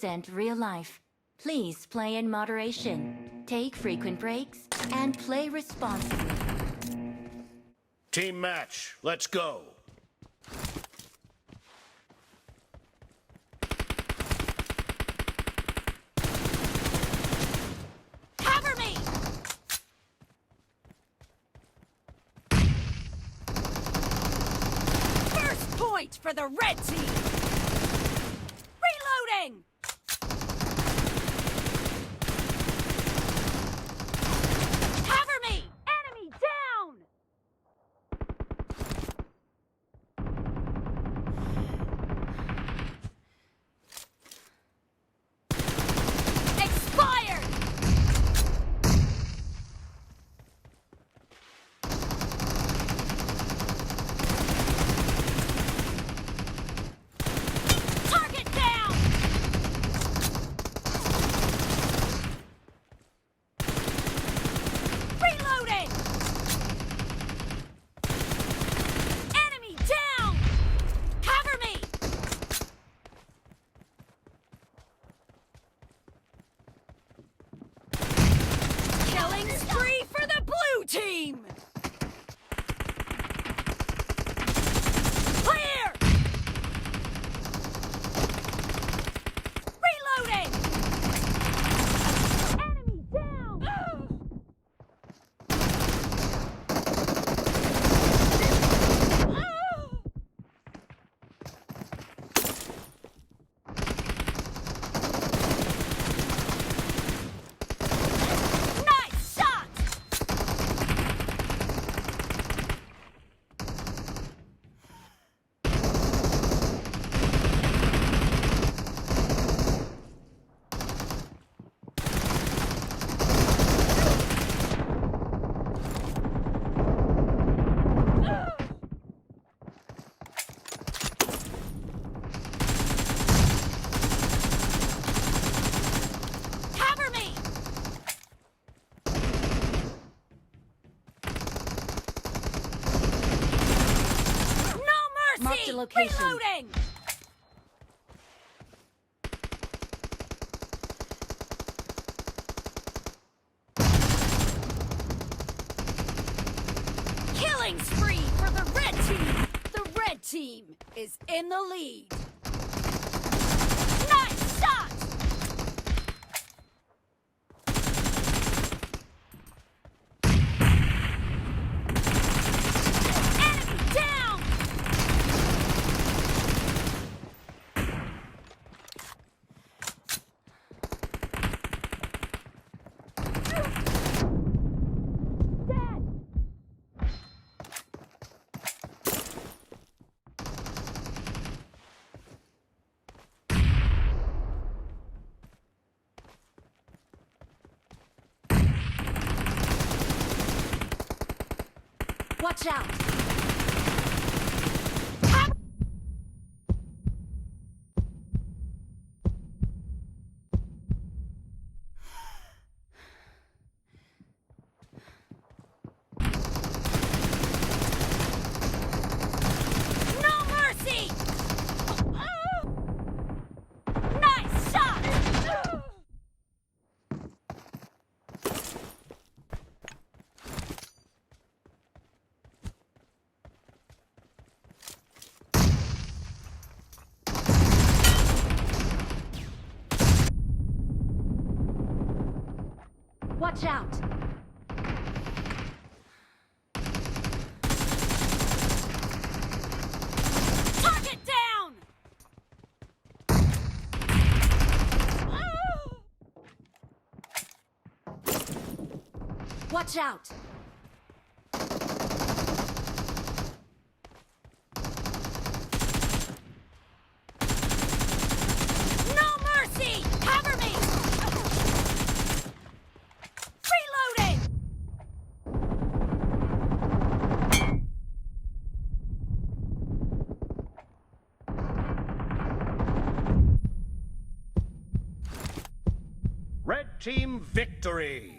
and real life. Please play in moderation, take frequent breaks, and play responsibly. Team match, let's go. Cover me! First point for the red team! Reloading! Cover me! Enemy down! Expired! Target down! Reloading! Enemy down! Cover me! Killing spree for the blue team! Clear! Reloading! Enemy down! Nice shot! Cover me! No mercy! Mark the location. Reloading! Killing spree for the red team! The red team is in the lead! Nice shot! Enemy down! Dead! Watch out! No mercy! Nice shot! Watch out! Target down! Watch out! No mercy! Cover me! Reloading! Red team victory.